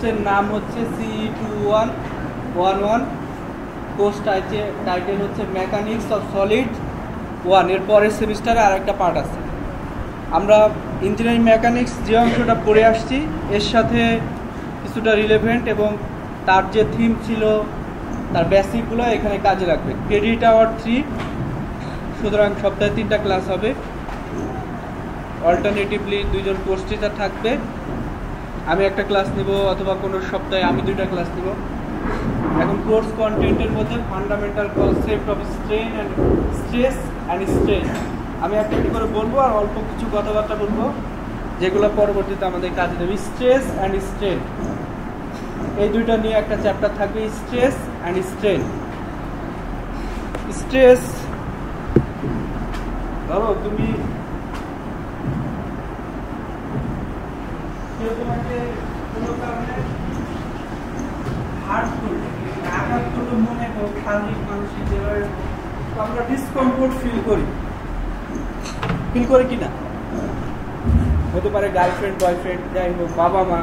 কোর্সের নাম হচ্ছে CE2111। কোর্স টাইটেল হচ্ছে মেকানিক্স অফ সলিড 1। এর পরের সেমিস্টারে আর একটা পার্ট আছে। আমরা ইঞ্জিনিয়ারিং মেকানিক্স যে অংশটা পড়ে আসছি এর সাথে কিছুটা রিলেভেন্ট এবং তার যে থিম ছিল তার বেসিকগুলো এখানে কাজে লাগবে। ক্রেডিট আওয়ার 3, সুতরাং সপ্তাহে 3টা ক্লাস হবে। অল্টারনেটিভলি 2জন কোর্স টিচার থাকবে, আমি একটা ক্লাস নিব অথবা কোনো সপ্তাহে আমি 2টা ক্লাস নিব। এখন কোর্স কন্টেন্টের মধ্যে fundamental concept of stress and strain আমি একটা করে বলবো আর অল্প কিছু কথাবার্তা বলবো যেগুলো পরবর্তীতে আমাদের কাজে দেবে। স্ট্রেস অ্যান্ড স্ট্রেন এই দুইটা নিয়ে একটা চ্যাপ্টার থাকবে, স্ট্রেস অ্যান্ড স্ট্রেন। স্ট্রেস, ধরো তুমি তোমাকে কোনো কারণে হার্ট করলে, আঘাত করলে, মনে হোক শারীরিক মানসিক যেভাবে আমরা ডিসকমফোর্ট ফিল করি কি না? হতে পারে গার্লফ্রেন্ড, বয়ফ্রেন্ড, যাই হোক, বাবা মা।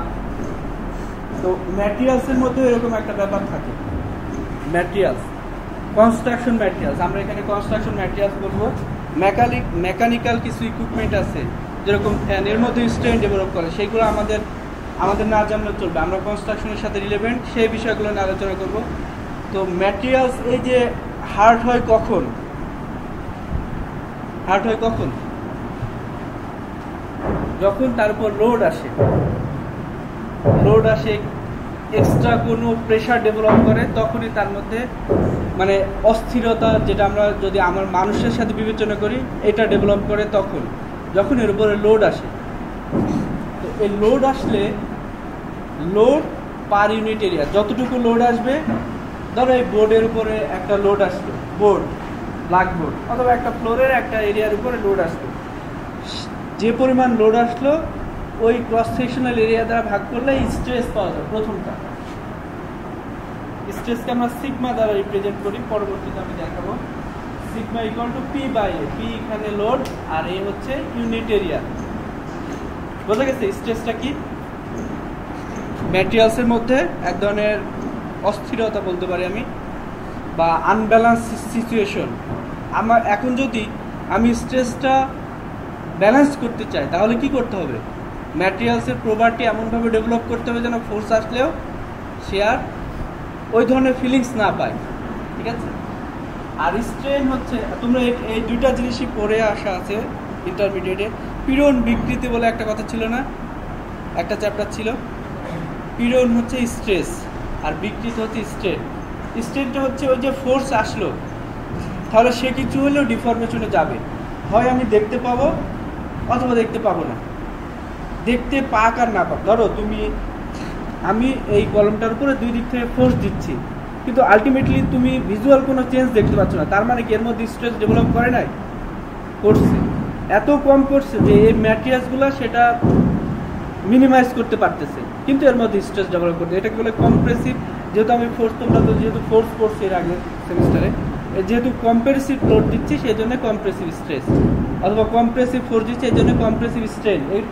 তো ম্যাটেরিয়ালসের মধ্যে এরকম একটা ব্যাপার থাকে। ম্যাটেরিয়ালস, কনস্ট্রাকশন ম্যাটেরিয়ালস, আমরা এখানে কনস্ট্রাকশন ম্যাটেরিয়ালস বলবো। মেকানিক্যাল কিছু ইকুইপমেন্ট আছে যেরকম ফ্যান, এর মধ্যে স্ট্রেন ডেভেলপ করে, সেইগুলো আমাদের না জানলে চলবে। আমরা কনস্ট্রাকশনের সাথে রিলেভেন্ট সেই বিষয়গুলো নিয়ে আলোচনা করব। তো ম্যাটেরিয়ালস, এই যে হার্ট হয় কখন? যখন তার উপর লোড আসে, এক্সট্রা কোনো প্রেশার ডেভেলপ করে, তখনই তার মধ্যে মানে অস্থিরতা, যেটা আমরা যদি আমার মানুষের সাথে বিবেচনা করি, এটা ডেভেলপ করে তখন যখন এর উপরে লোড আসে। তো এই লোড আসলে, লোড পার ইউনিট এরিয়া, যতটুকু লোড আসবে, ধরো এই বোর্ডের উপরে একটা লোড আসলো, ব্ল্যাকবোর্ড অথবা একটা ফ্লোরের একটা এরিয়ার উপরে লোড আসলো, যে পরিমাণ লোড আসলো ওই ক্রস সেকশনাল এরিয়া দ্বারা ভাগ করলে স্ট্রেস পাওয়া যায়। প্রথমটা স্ট্রেসকে আমরা সিগমা দ্বারা রিপ্রেজেন্ট করি, পরবর্তীতে আমি দেখাবো। Sigma equal to P by A, P এখানে লোড আর এ হচ্ছে ইউনিট এরিয়া। বোঝা গেছে স্ট্রেসটা কি? ম্যাটেরিয়ালসের মধ্যে এক ধরনের অস্থিরতা বলতে পারি আমি, বা আনব্যালেন্স সিচুয়েশন। আমার এখন যদি আমি স্ট্রেসটা ব্যালেন্স করতে চাই তাহলে কি করতে হবে? ম্যাটেরিয়ালসের প্রপার্টি এমনভাবে ডেভেলপ করতে হবে যেন ফোর্স আসলেও সে আর ওই ধরনের ফিলিংস না পায়, ঠিক আছে? আর স্ট্রেন হচ্ছে, তোমরা এই দুইটা জিনিসই পড়ে আসা আছে ইন্টারমিডিয়েটে। পীড়ন বিকৃতি বলে একটা কথা ছিল না, একটা চ্যাপ্টার ছিল। পীড়ন হচ্ছে স্ট্রেস আর বিকৃতি হচ্ছে স্ট্রেন। স্ট্রেনটা হচ্ছে ওই যে ফোর্স আসলো, তাহলে সে কিছু হলেও ডিফরমেশনে যাবে, হয় আমি দেখতে পাবো অথবা দেখতে পাবো না। দেখতে পাক আর না পাক, ধরো আমি এই কলমটার উপরে দুই দিক থেকে ফোর্স দিচ্ছি, কিন্তু আলটিমেটলি তুমি ভিজুয়াল কোনো চেঞ্জ দেখতে পাচ্ছ না। তার মানে কি এর মধ্যে স্ট্রেস ডেভেলপ করে নাই? করছে, এত কম করছে যে এই ম্যাটেরিয়ালসগুলো সেটা মিনিমাইজ করতে পারতেছে, কিন্তু এর মধ্যে স্ট্রেস ডেভেলপ করতে। এটাকে বলে কম্প্রেসিভ। যেহেতু আমি তোমরা তো যেহেতু ফোর্স করছি এর আগের সেমিস্টারে, যেহেতু কম্প্রেসিভ লোড দিচ্ছি সেই জন্য কম্প্রেসিভ স্ট্রেস, অথবা কম্প্রেসিভ ফোর্স দিচ্ছি এই জন্য কম্প্রেসিভ স্ট্রেন। এই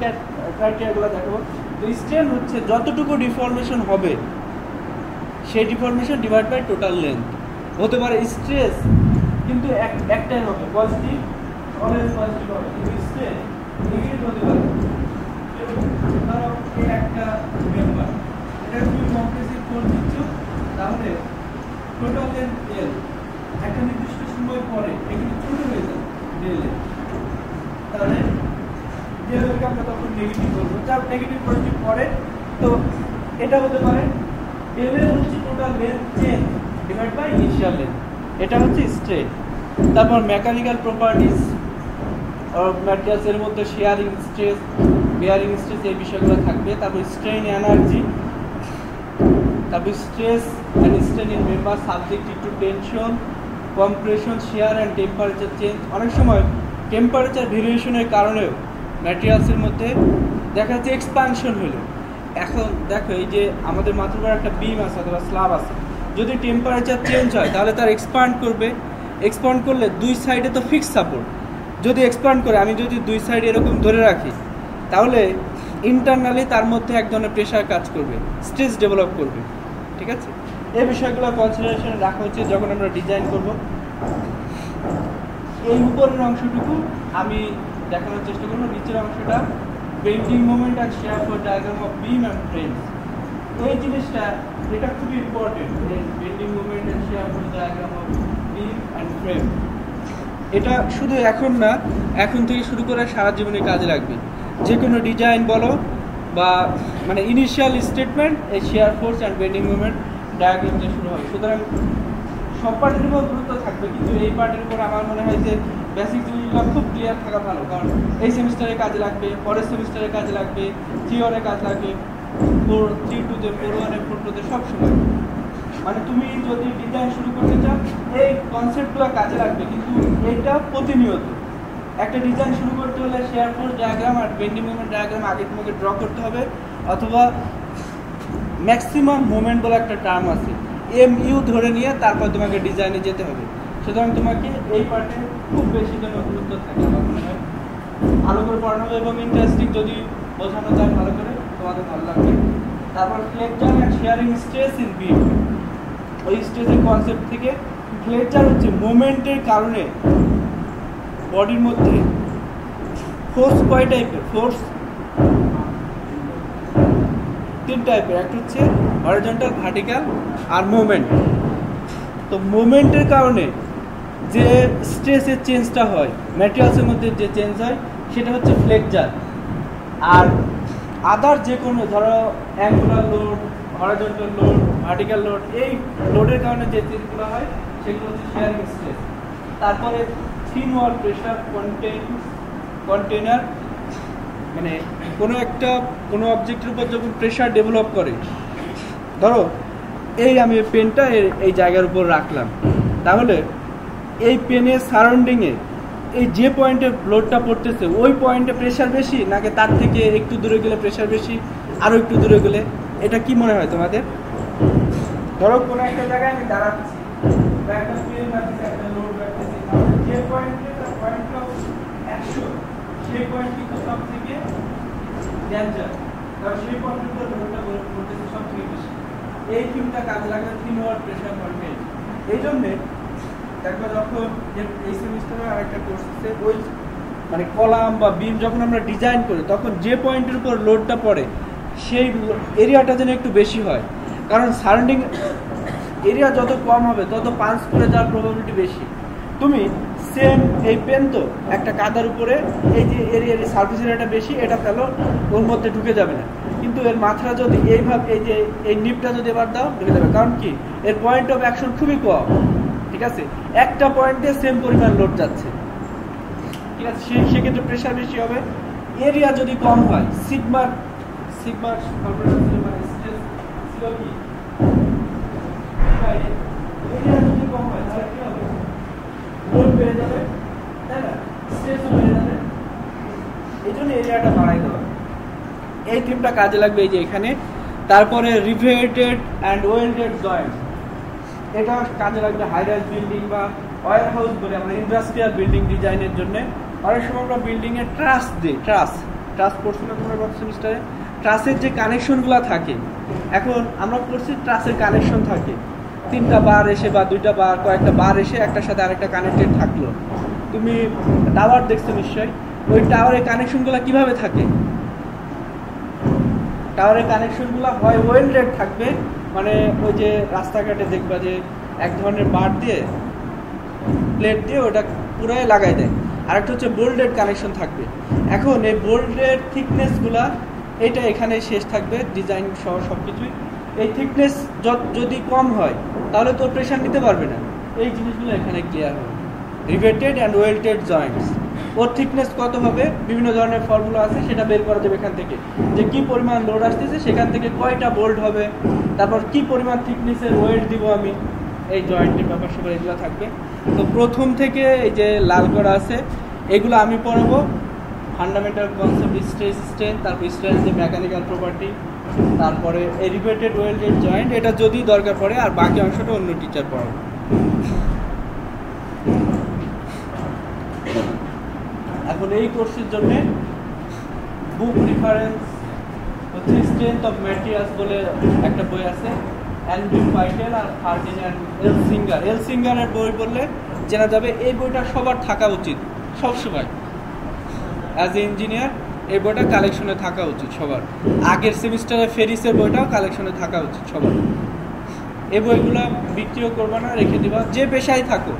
ক্রাইটেরিয়াগুলো দেখাবো। তো স্ট্রেন হচ্ছে যতটুকু ডিফর্মেশন হবে সেই deformation divide by total length. হতে পারে স্ট্রেস কিন্তু একটাই হবে, পজিটিভ, অলওয়েজ পজিটিভ হবে, কিন্তু স্ট্রেন নেগেটিভ হতে পারে। ধরো এই একটা মেম্বার, এটা তুমি কম্প্রেসিভ ফোর্স দিচ্ছ, তাহলে টোটাল লেন্থ এল একটা নির্দিষ্ট সময় পরে এগুলো ছোট হয়ে যাবে ডেলে, তাহলে ডেলকে আমরা তখন নেগেটিভ বলবো। যার নেগেটিভ পজিটিভ পরে, তো এটা হতে পারে ডেলের হচ্ছে total length change divide by initial length, এটা হচ্ছে স্ট্রেন। তারপর মেকানিক্যাল প্রপার্টিজ ম্যাটেরিয়ালসের মধ্যে শেয়ারিং স্ট্রেস, বেয়ারিং স্ট্রেস, এই বিষয়গুলো থাকবে। তারপর স্ট্রেন এনার্জি, তারপর stress and strain in member subjected to tension, compression, shear and temperature change. অনেক সময় টেম্পারেচার ভেরিয়েশনের কারণেও ম্যাটেরিয়ালসের মধ্যে দেখা যাচ্ছে এক্সপানশন হলো। এখন দেখো এই যে আমাদের মাথার উপর একটা বিম আছে অথবা স্ল্যাব আছে, যদি টেম্পারেচার চেঞ্জ হয় তাহলে তার এক্সপান্ড করবে। এক্সপান্ড করলে দুই সাইডে তো ফিক্স সাপোর্ট, যদি এক্সপান্ড করে আমি যদি দুই সাইড এরকম ধরে রাখি তাহলে ইন্টারনালি তার মধ্যে এক ধরনের প্রেশার কাজ করবে, স্ট্রেস ডেভেলপ করবে। ঠিক আছে, এই বিষয়গুলো কনসিডারেশনে রাখা উচিত যখন আমরা ডিজাইন করব। এই উপরের অংশটুকু আমি দেখানোর চেষ্টা করবো, নিচের অংশটা বেন্ডিং মোমেন্ট আর shear force diagram of beam and frames. এই জিনিসটা এটা খুবই ইম্পর্টেন্ট, বেন্ডিং মোমেন্ট আর shear force diagram of beam and frame. এটা শুধু এখন না, এখন থেকে শুরু করে সারা জীবনে কাজে লাগবে। যে কোনো ডিজাইন বলো বা মানে ইনিশিয়াল স্টেটমেন্ট এই share force and bending moment diagram দিয়ে শুরু হয়। সুতরাং সব পার্টের উপর গুরুত্ব থাকবে, কিন্তু এই পার্টের উপর আমার মনে হয় যে বেসিক জিনিসগুলো খুব ক্লিয়ার থাকা ভালো, কারণ এই সেমিস্টারে কাজে লাগবে, পরের সেমিস্টারে কাজে লাগবে, 3-1-এ কাজ লাগবে, 3-2-তে, 4-1-এ, 4-2-তে সব সময়। মানে তুমি যদি ডিজাইন শুরু করতে চাও এই কনসেপ্টগুলো কাজে লাগবে, কিন্তু এইটা প্রতিনিয়ত। একটা ডিজাইন শুরু করতে হলে শেয়ার ফোর্স ডায়াগ্রাম আর বেন্ডিং মোমেন্ট ডায়াগ্রাম আগে তোমাকে ড্র করতে হবে, অথবা ম্যাক্সিমাম মোমেন্ট বলে একটা টার্ম আছে, MU ধরে নিয়ে তারপর তোমাকে ডিজাইনে যেতে হবে। সুতরাং তোমাকে এই পার্টে খুব বেশি যেন গুরুত্ব থাকে আমার মনে হয়, ভালো করে পড়ানো হবে এবং ইন্টারেস্টিং যদি বোঝানো যায় ভালো করে তোমাদের ভালো লাগবে। তারপর ফ্লেকচার অ্যান্ড শেয়ারিং স্ট্রেস ইন বিম, ওই স্ট্রেসের কনসেপ্ট থেকে ফ্লেকচার হচ্ছে মোমেন্টের কারণে বডির মধ্যে ফোর্স কয় টাইপের, ফোর্স 3 টাইপের, একটা হচ্ছে হরিজন্টাল, ভার্টিক্যাল আর মোমেন্ট। তো মোমেন্টের কারণে যে স্ট্রেসের চেঞ্জটা হয়, ম্যাটেরিয়ালসের মধ্যে যে চেঞ্জ হয় সেটা হচ্ছে ফ্লেকচার। আর আদার যে কোনো ধরো angular load, horizontal load, vertical load, এই লোডের কারণে যে চেঞ্জগুলো হয় সেগুলো হচ্ছে শেয়ারিং স্ট্রেস। তারপরে থিন ওয়াল প্রেশার কন্টেনার, মানে কোনো অবজেক্টের উপর যখন প্রেশার ডেভেলপ করে, ধরো এই আমি পেনটা এই জায়গার উপর রাখলাম, তাহলে এই পেনের সারাউন্ডিংয়ে এই যে পয়েন্টে লোডটা পড়তেছে ওই পয়েন্টে প্রেশার বেশি, নাকি তার থেকে একটু দূরে গেলে প্রেশার বেশি, আরও একটু দূরে গেলে? এটা কি মনে হয় তোমাদের? ধরো কোনো একটা জায়গায় আমি দাঁড়াচ্ছি, একটা পেন রাখছি, একটা লোড রাখতেছি, যে পয়েন্টে পয়েন্ট অফ অ্যাকশন সেই পয়েন্ট কিন্তু সব থেকে ডেঞ্জার, কারণ সেই পয়েন্টের উপর লোডটা পড়তেছে সব থেকে বেশি। এই থিমটা কাজে লাগে থিন ওয়াল প্রেশার কন্টেন্ট। এই জন্যে দেখো যখন এই সেমিস্টারে আরেকটা কোর্স আছে, ওই মানে কলাম বা বিম যখন আমরা ডিজাইন করি তখন যে পয়েন্টের উপর লোডটা পড়ে সেই এরিয়াটা যেন একটু বেশি হয়, কারণ সারাউন্ডিং এরিয়া যত কম হবে তত পাঞ্চ করে যাওয়ার প্রবাবিলিটি বেশি। তুমি সেম এই পেন তো একটা কাদার উপরে এই যে এরিয়ার সার্ফেস এরিয়াটা বেশি, এটা ফেলো, ওর মধ্যে ঢুকে যাবে না, কিন্তু এর মাথাটা যদি এইভাবে এই যে এই নিপটা যদি এবার দাও ঢুকে যাবে, কারণ কি এর পয়েন্ট অফ অ্যাকশন খুবই কম। ঠিক আছে, একটা পয়েন্টে সেম পরিমাণ লোড যাচ্ছে, ঠিক আছে, সেক্ষেত্রে প্রেশার বেশি হবে। এরিয়া যদি কম হয়, সিগমার মানে স্ট্রেস ছিল কি, এরিয়া যদি কম হয় তাহলে কি হবে, লোড বেড়ে যাবে, তাই না, স্ট্রেসও বেড়ে যাবে। এই জন্য এরিয়াটা বাড়াই দেওয়া, এই থিমটা কাজে লাগবে এই যে এখানে। তারপরে রিভেটেড অ্যান্ড ওয়েল্ডেড জয়েন্ট, এটা কাজে লাগবে হাই রাইজ বিল্ডিং বা ওয়্যার হাউস বলে আমরা ইন্ডাস্ট্রিয়াল বিল্ডিং ডিজাইনের জন্য। অনেক সময় আমরা বিল্ডিংয়ে ট্রাস দিই, ট্রাস পড়ছি না তোমরা গত সেমিস্টারে? ট্রাসের যে কানেকশনগুলো থাকে, এখন আমরা পড়ছি ট্রাসের কানেকশন থাকে, 3টা বার এসে বা 2টা বার, কয়েকটা বার এসে একটার সাথে আরেকটা কানেক্টেড থাকলো। তুমি টাওয়ার দেখছো নিশ্চয়ই, ওই টাওয়ারের কানেকশনগুলো কিভাবে থাকে? টাওয়ারের কানেকশনগুলো হয় ওয়েল্ডেড থাকবে, মানে ওই যে রাস্তাঘাটে দেখবা যে এক ধরনের বার দিয়ে প্লেট দিয়ে ওটা পুরাই লাগাই দেয়, আর একটা হচ্ছে বোল্ডেড কানেকশন থাকবে। এখন এই বোল্ডেড থিকনেসগুলা এটা এখানে শেষ থাকবে, ডিজাইন সহ সব কিছুই। এই থিকনেস যদি কম হয় তাহলে তো প্রেশার নিতে পারবে না, এই জিনিসগুলো এখানে ক্লিয়ার হবে। Riveted and welded Joints, or thickness কত হবে, বিভিন্ন ধরনের ফর্মুলা আছে, সেটা বের করা যাবে এখান থেকে, যে কি পরিমাণ লোড আসতেছে সেখান থেকে কয়টা বোল্ট হবে, তারপর কি পরিমাণ থিকনেসের ওয়েট দিব আমি, এই জয়েন্টের ব্যাপার সব এগুলো থাকবে। তো প্রথম থেকে এই যে লাল করা আছে এগুলো আমি পড়াবো, ফান্ডামেন্টাল কনসেপ্ট, স্ট্রেস স্ট্রেন, তারপর স্ট্রেন্থের মেকানিক্যাল প্রপার্টি, তারপরে রিভেটেড ওয়েল্ডেড জয়েন্ট, এটা যদি দরকার পড়ে, আর বাকি অংশটা অন্য টিচার পড়াবো। এখন এই কোর্সের জন্য বুক রেফারেন্স হচ্ছে স্ট্রেংথ অফ ম্যাটেরিয়ালস বলে একটা বই আছে, অ্যান্ড্রু ফাইটেল আর ফার্ডিনান্ড এলসিঙ্গারের বই বললে চেনা যাবে। এই বইটা সবার থাকা উচিত সবসময়, অ্যাজ এ ইঞ্জিনিয়ার এই বইটা কালেকশনে থাকা উচিত সবার। আগের সেমিস্টারে ফেরিসের বইটাও কালেকশনে থাকা উচিত সবার। এই বইগুলো বিক্রিও করবা না, রেখে দিবা। যে পেশায় থাকো,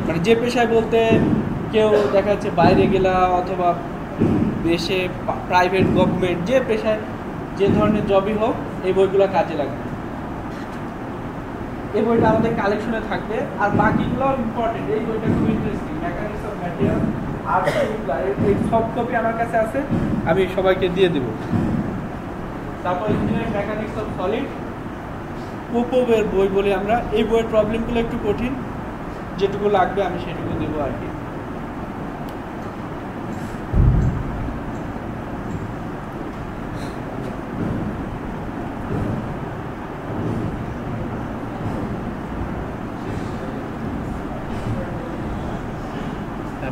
মানে যে পেশায় বলতে কেউ দেখা যাচ্ছে বাইরে গেলা অথবা দেশে প্রাইভেট গভর্নমেন্ট, যে পেশায় যে ধরনের জবই হোক এই বইগুলো কাজে লাগবে। এই বইটা আমাদের কালেকশনে থাকবে। আর বাকিগুলো ইম্পর্টেন্ট, এই বইটা খুব ইন্টারেস্টিং, মেকানিক্স অফ ম্যাটেরিয়াল। আর এই সফট কপি আমার কাছে আছে, আমি সবাইকে দিয়ে দেব। তারপর ইঞ্জিনিয়ারিং মেকানিক্স অফ সলিড, পোপোভের বই বলি আমরা। এই বইয়ের প্রবলেমগুলো একটু কঠিন, যেটুকু লাগবে আমি সেটুকু দেবো আর কি।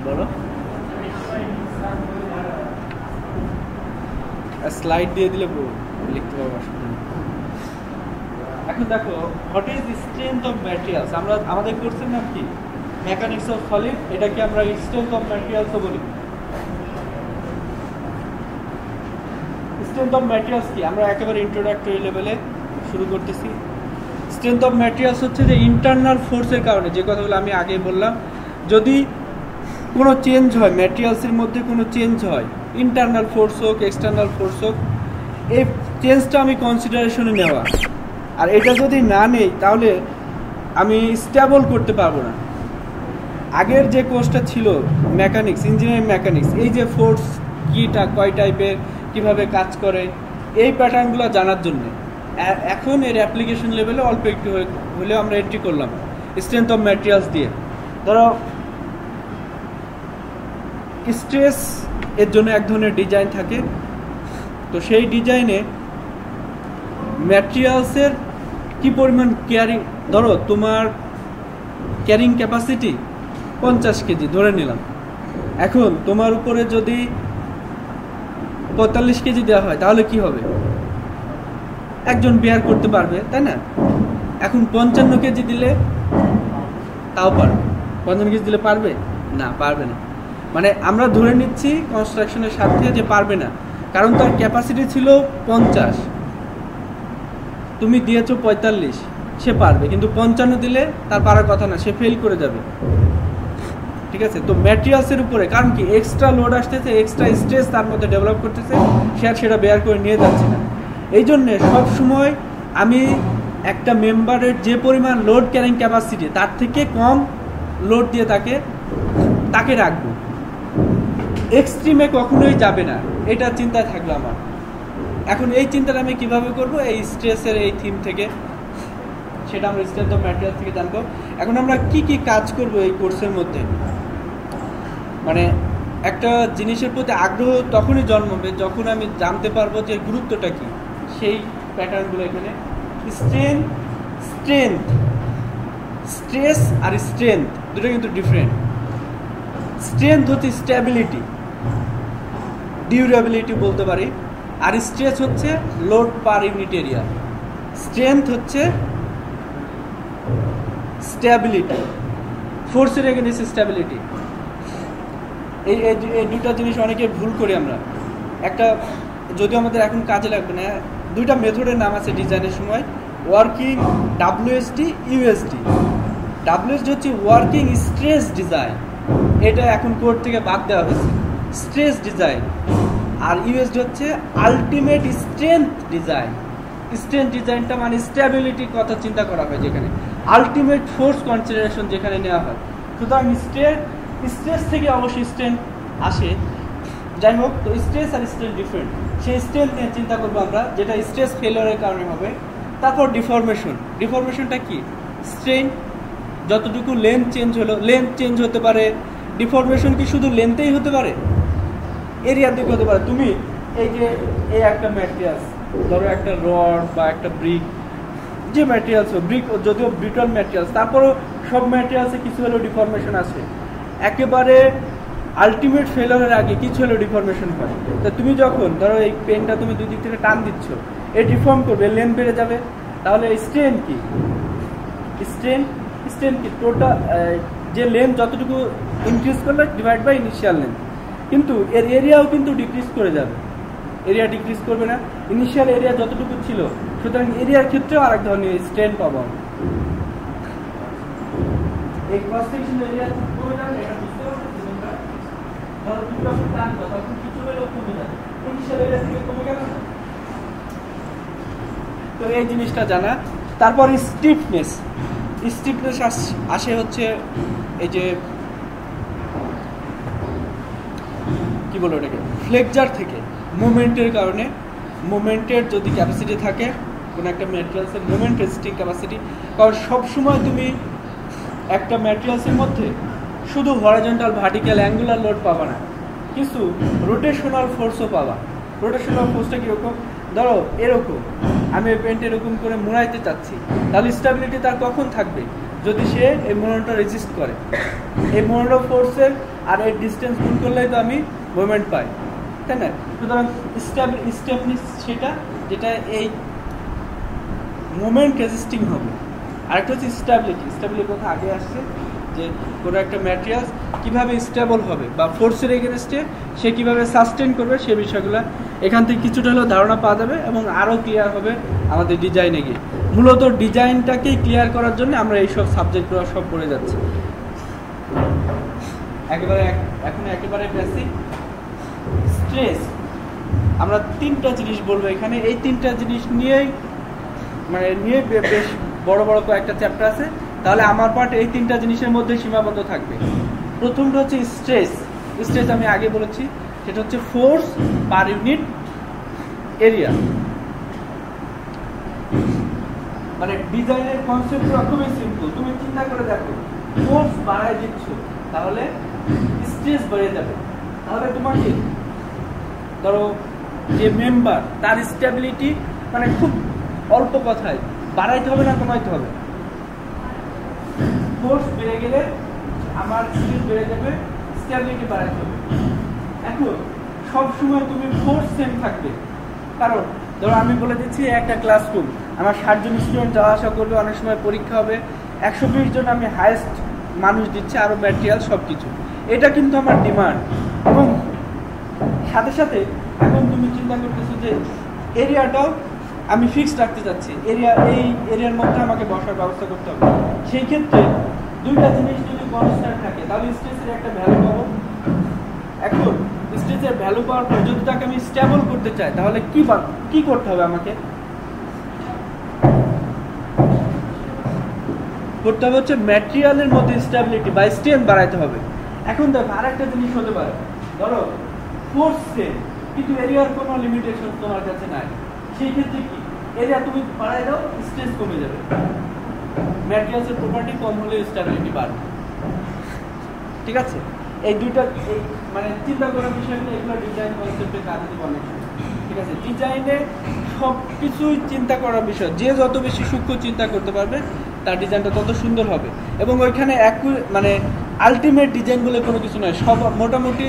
বলো, স্লাইড দিয়ে দিলে লিখতে পারবো। এখন দেখো, what is strength of materials. আমরা আমাদের কোর্সের নাম কি? Mechanics of solid. এটাকে আমরা স্ট্রেংথ অফ ম্যাটেরিয়ালসও বলি। স্ট্রেংথ অফ ম্যাটেরিয়ালস কি, আমরা একেবারে ইন্ট্রোডাক্টরি লেভেলে শুরু করতেছি। স্ট্রেংথ অফ ম্যাটেরিয়ালস হচ্ছে যে ইন্টারনাল ফোর্সের কারণে, যে কথাগুলো আমি আগে বললাম, যদি কোনো চেঞ্জ হয়, ম্যাটেরিয়ালসের মধ্যে কোনো চেঞ্জ হয়, ইন্টারনাল ফোর্স হোক এক্সটার্নাল ফোর্স হোক, এই চেঞ্জটা আমি কনসিডারেশনে নেওয়া। আর এটা যদি না নেই তাহলে আমি স্টেবল করতে পারবো না। আগের যে কোর্সটা ছিল মেকানিক্স, ইঞ্জিনিয়ারিং মেকানিক্স, এই যে ফোর্স কীটা, কয় টাইপের, কীভাবে কাজ করে, এই প্যাটার্নগুলো জানার জন্য এখন এর অ্যাপ্লিকেশন লেভেলে অল্প একটু হলেও আমরা এন্ট্রি করলাম স্ট্রেংথ অফ ম্যাটেরিয়ালস দিয়ে। ধরো স্ট্রেস এর জন্য এক ধরনের ডিজাইন থাকে, তো সেই ডিজাইনে ম্যাটেরিয়ালসের কি পরিমাণ ক্যারিং, ধরো তোমার ক্যারিং ক্যাপাসিটি 50 কেজি ধরে নিলাম। এখন তোমার উপরে যদি 45 কেজি দেওয়া হয় তাহলে কি হবে? একজন বেয়ার করতে পারবে, তাই না? এখন 55 কেজি দিলে তাও পারবে, 55 কেজি দিলে পারবে না, পারবে না। মানে আমরা ধরে নিচ্ছি কনস্ট্রাকশনের সাথে যে পারবে না, কারণ তার ক্যাপাসিটি ছিল 50, তুমি দিয়েছো 45, সে পারবে। কিন্তু 55 দিলে তার পারার কথা না, সে ফেল করে যাবে। ঠিক আছে? তো ম্যাটেরিয়ালসের উপরে, কারণ কি এক্সট্রা লোড আসতেছে, এক্সট্রা স্ট্রেস তার মধ্যে ডেভেলপ করতেছে, সে আর সেটা বেয়ার করে নিয়ে যাচ্ছে না। এই জন্যে সবসময় আমি একটা মেম্বারের যে পরিমাণ লোড ক্যারিং ক্যাপাসিটি তার থেকে কম লোড দিয়ে তাকে রাখবো, এক্সট্রিমে কখনোই যাবে না, এটা চিন্তায় থাকলো আমার। এখন এই চিন্তাটা আমি কিভাবে করব? এই স্ট্রেসের এই থিম থেকে, সেটা আমরা স্ট্রেংথ অফ ম্যাটেরিয়াল থেকে জানবো। এখন আমরা কি কি কাজ করব এই কোর্সের মধ্যে, মানে একটা জিনিসের প্রতি আগ্রহ তখনই জন্মাবে যখন আমি জানতে পারবো যে গুরুত্বটা কি। সেই প্যাটার্নগুলো এখানে, স্ট্রেংথ, স্ট্রেস আর স্ট্রেংথ দুটো কিন্তু ডিফারেন্ট। স্ট্রেংথ হচ্ছে স্ট্যাবিলিটি, ডিউরেবিলিটি বলতে পারি, আর স্ট্রেস হচ্ছে load per unit area. Strength হচ্ছে স্ট্যাবিলিটি, ফোর্সের এগেইনস্ট স্ট্যাবিলিটি। এই দুটা জিনিস অনেকে ভুল করি আমরা। একটা যদিও আমাদের এখন কাজে লাগবে না, দুইটা মেথডের নাম আছে ডিজাইনের সময়, ওয়ার্কিং WSD, USD। WSD হচ্ছে ওয়ার্কিং স্ট্রেস ডিজাইন, এটা এখন কোড থেকে বাদ দেওয়া হয়েছে, স্ট্রেস ডিজাইন। আর USD হচ্ছে আলটিমেট স্ট্রেংথ ডিজাইন। স্ট্রেংথ ডিজাইনটা মানে স্ট্যাবিলিটির কথা চিন্তা করা হয়, যেখানে আলটিমেট ফোর্স কনসিডারেশন যেখানে নেওয়া হয়। সুতরাং স্ট্রেস থেকে অবশ্যই স্ট্রেংথ আসে। যাই হোক, তো স্ট্রেস আর স্ট্রেংথ ডিফারেন্ট। সেই স্ট্রেংথ নিয়ে চিন্তা করবো আমরা, যেটা স্ট্রেস ফেলিওরের কারণে হবে। তারপর ডিফরমেশনটা কি? স্ট্রেন যতটুকু লেন্থ চেঞ্জ হলো, লেন্থ চেঞ্জ হতে পারে। ডিফরমেশন কি শুধু লেন্থেই হতে পারে? এরিয়ার দিকে হতে পারে। তুমি এই যে এই একটা ম্যাটেরিয়ালস, ধরো একটা রড বা একটা ব্রিক, যে ম্যাটেরিয়ালস, ব্রিক যদিও ব্রিটল ম্যাটেরিয়ালস, তারপরও সব ম্যাটেরিয়ালসে কিছু হলেও ডিফরমেশন আসে। একেবারে আলটিমেট ফেলারের আগে কিছু হলেও ডিফরমেশন হয়। তা তুমি যখন ধরো এই পেনটা তুমি দুই দিক থেকে টান দিচ্ছ, এই ডিফর্ম করবে, লেন্থ বেড়ে যাবে। তাহলে স্ট্রেন কি, স্ট্রেন কি টোটাল যে লেন্থ যতটুকু ইনক্রিজ করলে ডিভাইড বাই ইনিশিয়াল লেন্থ, কিন্তু এর এরিয়াও কিন্তু ডিক্রিজ করে যাবে, এরিয়া ডিক্রিজ করবে না, ইনিশিয়াল এরিয়া যতটুকু ছিল। সুতরাং এরিয়ার ক্ষেত্রেও আরেক ধরনের স্ট্রেন পাবো। এই ক্রস সেকশন এরিয়া কমে যাবে, এটা বুঝতে পারছো তোমরা? ধরো তুমি যখন টানছো তখন কিছু হলেও কমে যাবে, ইনিশিয়াল এরিয়া থেকে কমে গেল না। তো এই জিনিসটা জানা। তারপর স্টিফনেস আসে হচ্ছে এই যে কি বলবো এটাকে, ফ্লেক্সার থেকে মুভমেন্টের কারণে, মুভমেন্টের যদি ক্যাপাসিটি থাকে কোনো একটা ম্যাটেরিয়ালসের মুভমেন্ট রেজিস্টিং ক্যাপাসিটি, কারণ সবসময় তুমি একটা ম্যাটেরিয়ালসের মধ্যে শুধু হরাইজন্টাল ভার্টিক্যাল অ্যাঙ্গুলার লোড পাবা না, কিছু রোটেশনাল ফোর্সও পাবা। রোটেশনাল ফোর্সটা কীরকম, ধরো এরকম আমি এই পেনটা এরকম করে মোড়াইতে চাচ্ছি, তাহলে স্টেবিলিটি তার কখন থাকবে, যদি সে এই মোড়নটা রেজিস্ট করে। এই মোড়নো ফোর্সের আর এই ডিস্টেন্স গুণ করলেই তো আমি মুভমেন্ট পাই, তাই না? সুতরাং স্টেবলিশ সেটা যেটা এই মুভমেন্ট রেজিস্টিং হবে। আরেকটা হচ্ছে স্টেবিলিটি কথা আগে আসছে, যে কোনো একটা ম্যাটেরিয়াল কীভাবে স্টেবল হবে বা ফোর্সের এগেনস্টে সে কীভাবে সাস্টেন করবে, সে বিষয়গুলো এখান থেকে কিছুটা হলেও ধারণা পাওয়া যাবে এবং আরও ক্লিয়ার হবে আমাদের ডিজাইনে গিয়ে। মূলত ডিজাইনটাকেই ক্লিয়ার করার জন্য আমরা এইসব সাবজেক্টগুলো সব পড়ে যাচ্ছি। একেবারে বেসিক স্ট্রেস, আমরা তিনটা জিনিস বলবো এখানে। এই তিনটা জিনিস নিয়েই বেশ বড় বড় কয়েকটা চ্যাপ্টার আছে। তাহলে আমার পার্ট এই তিনটা জিনিসের মধ্যে সীমাবদ্ধ থাকবে। প্রথমটা হচ্ছে স্ট্রেস আমি আগে বলেছি, সেটা হচ্ছে ফোর্স পার ইউনিট এরিয়া। মানে ডিজাইনের কনসেপ্টটা খুবই সিম্পল, তুমি চিন্তা করে দেখো, ফোর্স বাড়ায় দিচ্ছ তাহলে স্ট্রেস বেড়ে যাবে। তাহলে তোমাকে ধরো যে মেম্বার তার স্টেবিলিটি মানে খুব অল্প কথায় বাড়াইতে হবে না কমাইতে হবে। ফোর্স বেড়ে গেলে আমার স্ট্রেস বেড়ে যাবে, স্টেবিলিটি বাড়াইতে হবে। এখন সবসময় তুমি ফোর্স সেম থাকবে, কারণ ধরো আমি বলে দিচ্ছি একটা ক্লাসরুম, আমার 60 জন স্টুডেন্ট যাওয়া আসা করবে, অনেক সময় পরীক্ষা হবে, 120 জন আমি হাইয়েস্ট মানুষ দিচ্ছি, আরও ম্যাটেরিয়াল সব কিছু। এটা কিন্তু আমার ডিমান্ড। এবং সাথে সাথে এখন তুমি চিন্তা করতেছো যে এরিয়াটাও আমি ফিক্সড রাখতে চাচ্ছি, এই এরিয়ার মধ্যে আমাকে বসার ব্যবস্থা করতে হবে। সেই ক্ষেত্রে দুইটা জিনিস যদি কনস্ট্যান্ট থাকে তাহলে স্ট্রেসের একটা ভ্যালু পাবো। এখন স্ট্রেসের ভ্যালু পাওয়ার পর যদি তাকে আমি স্টেবল করতে চাই তাহলে কি করতে হবে, আমাকে করতে হবে হচ্ছে ম্যাটেরিয়ালের মধ্যে স্টেবিলিটি বা স্ট্রেংথ বাড়াইতে হবে। এখন দেখো আরেকটা জিনিস হতে পারে, ধরো ফোর্স সেম কিন্তু এরিয়ার কোনো লিমিটেশন তোমার কাছে নাই, সেই ক্ষেত্রে কি এরিয়া তুমি বাড়াই দাও, স্ট্রেস কমে যাবে। ম্যাটেরিয়ালসের প্রপার্টি কম হলে স্টেবিলিটি বাড়বে। ঠিক আছে, এই দুইটা মানে চিন্তা করার বিষয়গুলো, এগুলো ডিজাইন কনসেপ্টে কাজে দিব অনেক। ঠিক আছে, ডিজাইনে সব কিছুই চিন্তা করার বিষয়, যে যত বেশি সূক্ষ্ম চিন্তা করতে পারবে তার ডিজাইনটা তত সুন্দর হবে। এবং ওইখানে মানে আলটিমেট ডিজাইনগুলো কোনো কিছু নয়, সব মোটামুটি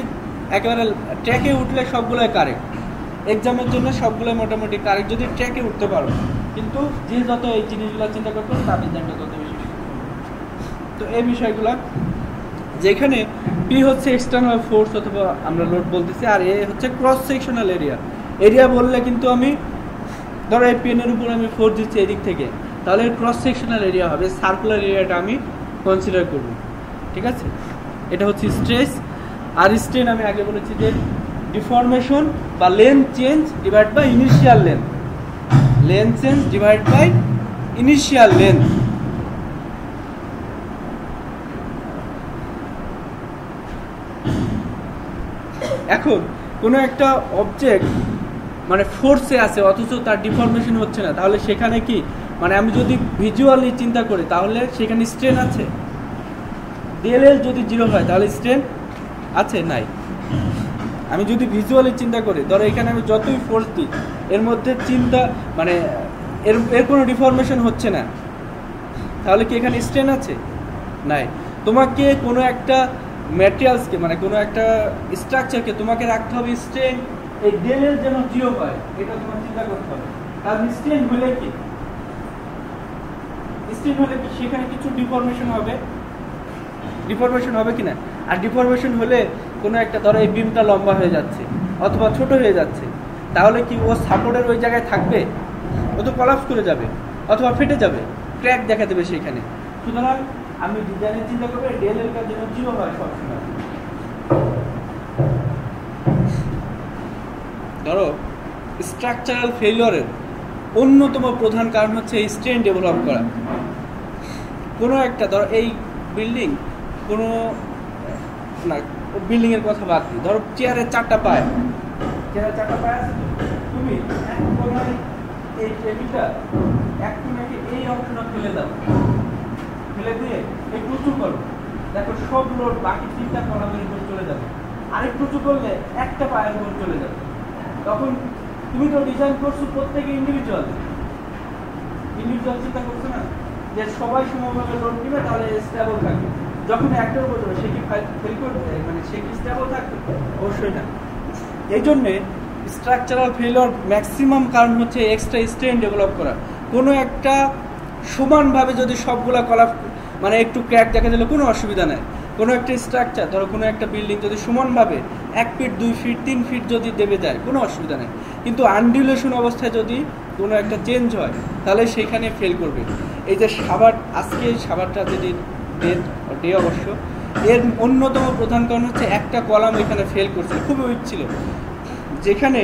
একেবারে ট্র্যাকে উঠলে সবগুলোই কারেক্ট। এক্সামের জন্য সবগুলোই মোটামুটি কারেক্ট যদি ট্র্যাকে উঠতে পারো, কিন্তু যে যত এই জিনিসগুলো চিন্তা করতে হবে তার ডিজাইনটা তত বেশি। তো এই বিষয়গুলো, যেখানে পি হচ্ছে এক্সটার্নাল ফোর্স অথবা আমরা লোড বলতেছি, আর এ হচ্ছে ক্রস সেকশনাল এরিয়া বললে কিন্তু আমি ধরো এই পেনের উপর আমি ফোর্স দিচ্ছি এদিক থেকে, তাহলে ক্রস সেকশনাল এরিয়া হবে, সার্কুলার এরিয়াটা আমি কনসিডার করব। ঠিক আছে, এটা হচ্ছে স্ট্রেস। আর স্ট্রেন আমি আগে বলেছি যে ডিফরমেশন বা length change divide by initial length, length change divide by initial length. এখন কোনো একটা অবজেক্ট মানে ফোর্সে আছে অথচ তার ডিফরমেশন হচ্ছে না, তাহলে সেখানে কি মানে আমি যদি ভিজুয়ালি চিন্তা করি তাহলে সেখানে স্ট্রেন আছে। ডিএলএল যদি 0 হয় তাহলে স্ট্রেন আছে নাই। আমি যদি ভিজুয়ালি চিন্তা করি, ধরো এখানে আমি যতই ফোর্স দিই এর মধ্যে চিন্তা মানে এর কোনো ডিফরমেশন হচ্ছে না, তাহলে কি এখানে স্ট্রেন আছে? নাই। তোমাকে কোনো একটা ম্যাটেরিয়ালসকে মানে কোনো একটা স্ট্রাকচারকে তোমাকে রাখতে হবে স্ট্রেন এই ডেলের যেন 0 হয়, এটা তোমার চিন্তা করতে হবে। কারণ স্ট্রেন হলে কি সেখানে কিছু ডিফরমেশন হবে, কিনা? আর ডিফরমেশন হলে কোনো একটা ধরো এই বিমটা লম্বা হয়ে যাচ্ছে অথবা ছোট হয়ে যাচ্ছে, তাহলে কি ও সাপোর্টের ওই জায়গায় থাকবে? ও তো কলাপস করে যাবে অথবা ফেটে যাবে, ক্র্যাক দেখা দেবে সেখানে। সুতরাং আমি ডিজাইনের চিন্তা করবো ডেলের কাজ যেন 0 হয় সবসময়। ধরো স্ট্রাকচারাল ফেলিওরের অন্যতম প্রধান কারণ হচ্ছে এই স্ট্রেন ডেভেলপ করা। কোনো একটা ধরো এই বিল্ডিং, কোনো না বিল্ডিংয়ের কথা বাদ দিই, ধরো চেয়ারের 4টা পায় আছে, তুমি এক কোণায় এই টেবিলটা এক কোণাকে এই অংশটা ফেলে দাও, ফেলে দিয়ে একটু উঁচু করো, দেখো সব লোড বাকি 3টা কলামের উপর চলে যাবে। আরেকটু উঁচু করলে একটা পায়ের উপর চলে যাবে। তখন তুমি তো ডিজাইন করছো প্রত্যেকে ইন্ডিভিজুয়াল চিন্তা করছো না যে সবাই সমানভাবে লোড দিবে, তাহলে স্টেবল থাকবে। যখন একটার উপর যাবে সে কি ফেল করবে, মানে সে কি স্টেবল থাকবে? অবশ্যই না। এই জন্যে স্ট্রাকচারাল ফেলিওর ম্যাক্সিমাম কারণ হচ্ছে এক্সট্রা স্ট্রেন ডেভেলপ করা। কোনো একটা সমানভাবে যদি সবগুলা কলাপ মানে একটু ক্র্যাক দেখা দিলে কোনো অসুবিধা নেই। কোনো একটা স্ট্রাকচার ধরো কোনো একটা বিল্ডিং যদি সমানভাবে 1 ফিট 2 ফিট 3 ফিট যদি দেবে যায় কোনো অসুবিধা নেই, কিন্তু আনডিউলেশন অবস্থায় যদি কোনো একটা চেঞ্জ হয় তাহলে সেখানে ফেল করবে। এই যে আজকে সাভারটা যদি ডে অবশ্য এর অন্যতম প্রধান কারণ হচ্ছে একটা কলাম এখানে ফেল করছে, খুবই উইক ছিল। যেখানে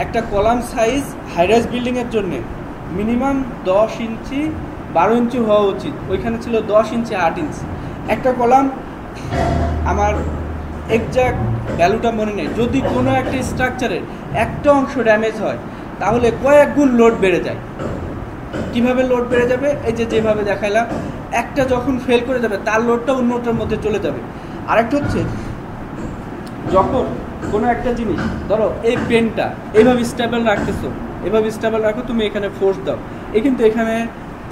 একটা কলাম সাইজ হাইরাইজ বিল্ডিংয়ের জন্য মিনিমাম 10 ইঞ্চি 12 ইঞ্চি হওয়া উচিত, ওইখানে ছিল 10 ইঞ্চি 8 ইঞ্চি একটা কলাম। আমার এক্সাক্ট ভ্যালুটা মনে নেই। যদি কোনো একটা স্ট্রাকচারের একটা অংশ ড্যামেজ হয় তাহলে কয়েক গুণ লোড বেড়ে যায়। কিভাবে লোড বেড়ে যাবে? এই যেভাবে দেখাইলাম, একটা যখন ফেল করে যাবে তার লোডটা অন্যটার মধ্যে চলে যাবে। আরেকটা হচ্ছে যখন কোনো একটা জিনিস ধরো এই পেনটা এইভাবে স্টেবল রাখতেছো, এভাবে স্টেবল রাখো, তুমি এখানে ফোর্স দাও, কিন্তু এখানে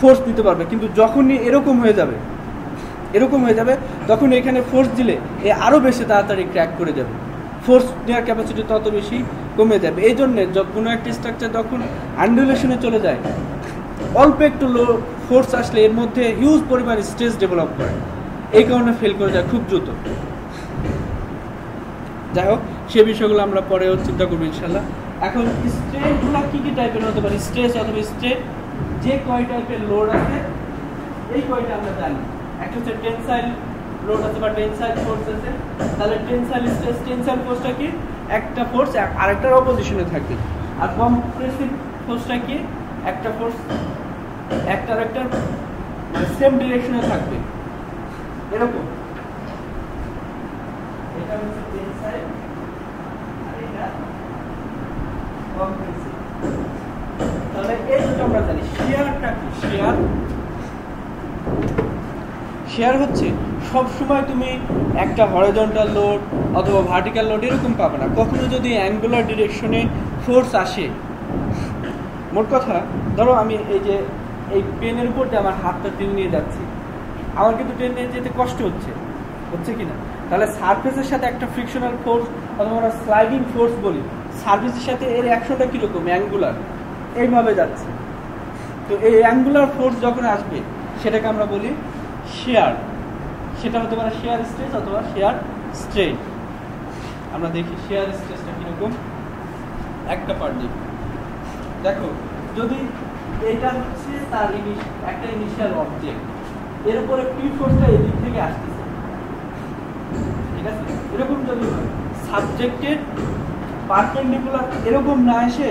ফোর্স দিতে পারবে, কিন্তু যখনই এরকম হয়ে যাবে তখন এখানে ফোর্স দিলে এ আরও বেশি তাড়াতাড়ি ক্র্যাক করে যাবে, ফোর্স নেওয়ার ক্যাপাসিটি তত বেশি কমে যাবে। এই জন্যে কোনো একটা স্ট্রাকচার যখন আনডিউলেশনে চলে যায়, অল্প একটু ফোর্স আসলে এর মধ্যে হিউজ পরিমাণ স্ট্রেস ডেভেলপ করে, এই কারণে ফেল করে যায় খুব দ্রুত। যাই হোক, সে বিষয়গুলো আমরা পরে চিন্তা করবো ইনশাল্লাহ। এখন স্ট্রেনগুলো কী টাইপের হতে পারে, স্ট্রেস অথবা স্ট্রেন, যে কয় টাইপের লোড আছে এই কয়টা আমরা জানি। একটা হচ্ছে টেনসাইল লোড আছে বা টেনসাইল ফোর্স আছে। তাহলে টেনসাইল স্ট্রেস, টেনসাইল ফোর্সটা কি? একটা ফোর্স আরেকটার অপোজিশনে থাকবে। আর কম্প্রেসিভ ফোর্সটা কি? একটা ফোর্স একটা আরেকটার মানে সেম ডিরেকশনে থাকবে, এরকম। এটা হচ্ছে টেনসাইল আর এটা কম্প্রেসিভ। তাহলে এই দুটো আমরা জানি। শিয়ারটা কি? শেয়ার হচ্ছে সব সময় তুমি একটা হরিজন্টাল লোড অথবা ভার্টিক্যাল লোড এরকম পাবে না। কখনো যদি অ্যাঙ্গুলার ডিরেকশনে ফোর্স আসে, মোট কথা ধরো আমি এই পেনের উপর দিয়ে আমার হাতটা টেনে নিয়ে যাচ্ছি, আমার কিন্তু টেনে নিয়ে যেতে কষ্ট হচ্ছে কিনা? তাহলে সারফেসের সাথে একটা ফ্রিকশনাল ফোর্স অথবা আমরা স্লাইডিং ফোর্স বলি, সারফেসের সাথে এর অ্যাকশনটা কীরকম? অ্যাঙ্গুলার, এইভাবে যাচ্ছে। তো এই অ্যাঙ্গুলার ফোর্স যখন আসবে সেটাকে আমরা বলি শেয়ার। সেটা হতে পারে শেয়ার স্ট্রেস অথবা শেয়ার স্ট্রেন। আমরা দেখি শেয়ার স্ট্রেসটা কীরকম। একটা পার্ট দেখো, যদি এটা হচ্ছে তার একটা ইনিশিয়াল অবজেক্ট, এর উপরে পি ফোর্সটা এদিক থেকে আসতেছে, ঠিক আছে? এরকম যদি হয়, সাবজেক্টের পারপেন্ডিকুলার এরকম না এসে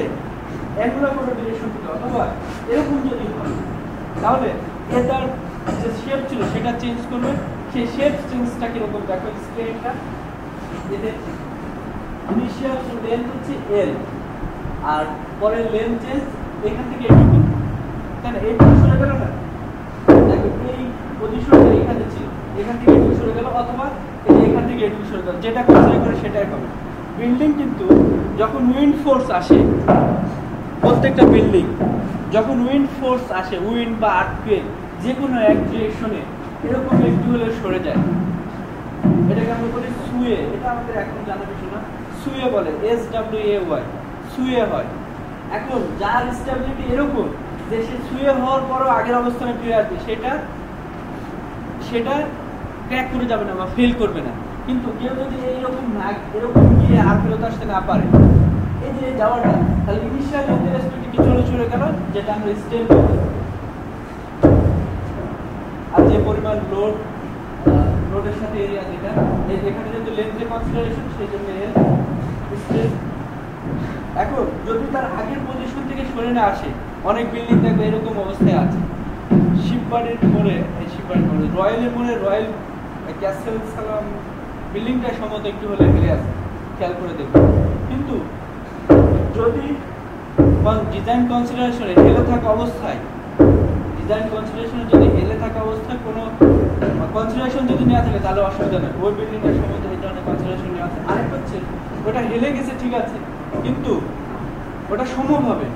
অ্যাঙ্গুলার কোনো ডিরেকশন থেকে অথবা এরকম যদি হয়, তাহলে এটার যে শেপ ছিল সেটা চেঞ্জ করবে। সেই শেপ চেঞ্জটা কিরকম? দেখো স্কেলটা, এদের ইনিশিয়াল লেন্থ হচ্ছে এল, আর পরের লেন্থ চেঞ্জ এখান থেকে এইটুকু, তাই না? এইটুকু সরে গেল না? দেখো এই পজিশনটা এখানে ছিল, এখান থেকে এইটুকু সরে গেল, অথবা এখান থেকে এইটুকু সরে গেল, যেটা কনসিডার করে সেটাই হবে। বিল্ডিং কিন্তু যখন উইন্ড ফোর্স আসে, প্রত্যেকটা বিল্ডিং যখন উইন্ড ফোর্স আসে, উইন্ড বা আর্থকুয়েক যে কোনো এক ডিরেকশনে এরকম একটু হলে সরে যায়, এটাকে যেটাকে আমরা বলি সুয়ে, এটা আমাদের এখন জানা কিছু না, সুয়ে বলে, SWAY, সুয়ে হয়। এখন যার স্টেবিলিটি এরকম যে সে সুয়ে হওয়ার পরও আগের অবস্থানে ফিরে আসবে, সেটা ক্র্যাক করে যাবে না বা ফেল করবে না। কিন্তু কেউ যদি এইরকম এরকম গিয়ে আর ফেরত আসতে না পারে, এই যে যাওয়াটা, তাহলে ইনিশিয়াল রেসপেক্টিভ চলে গেল, যেটা আমরা স্টেল বলি। আর যে পরিমাণ লোডের সাথে এরিয়া, যেটা এখানে যেহেতু লেন্থের কনসিডারেশন, সেই জন্য এর স্ট্রেস। এখন যদি তার আগের পজিশন থেকে সরে না আসে, অনেক বিল্ডিং দেখবে এরকম অবস্থায় আছে, শিববাড়ির মোড়ে, রয়্যালের মোড়ে, রয়্যাল ক্যাসেল সালাম বিল্ডিংটা সম্ভবত একটু হলে হেলে আছে, খেয়াল করে দেখবে। কিন্তু যদি ডিজাইন কনসিডারেশনে হেলে থাকা অবস্থায়, কোনো কনসিডারেশন যদি নেওয়া থাকে তাহলে অসুবিধা নেই, ওই বিল্ডিংটার সম্বন্ধে এই ধরনের কনসিডারেশন নেওয়া আছে। আরেক হচ্ছে ওটা হেলে গেছে ঠিক আছে, কিন্তু ওটা সম্ভব হবে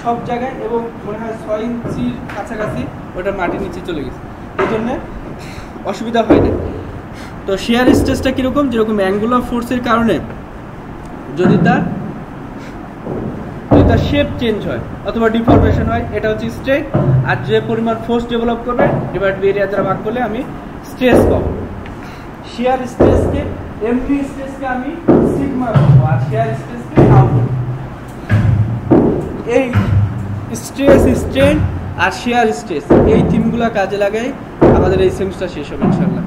সব জায়গায়, এবং মনে হয় 6 ইঞ্চির কাছাকাছি ওটা মাটির নিচে চলে গেছে, এই জন্য অসুবিধা হয় না। তো শেয়ার স্ট্রেসটা কীরকম, যেরকম অ্যাঙ্গুলার ফোর্সের কারণে যদি তার শেপ চেঞ্জ হয় অথবা ডিফর্মেশন হয়, এটা হচ্ছে স্ট্রেস। আর যে পরিমাণ ফোর্স ডেভেলপ করবে ডিভাইড বাই এরিয়া দ্বারা ভাগ করলে আমি স্ট্রেস পাবো। শেয়ার স্ট্রেসকে, এমনি স্ট্রেসকে আমি সিগমা পাবো, আর শেয়ার স্ট্রেসকে টাউ পাবো। এই স্ট্রেস, স্ট্রেন আর শেয়ার স্ট্রেস, এই থিমগুলো কাজে লাগাই আমাদের এই সেমিস্টার শেষ হবে ইনশাআল্লাহ।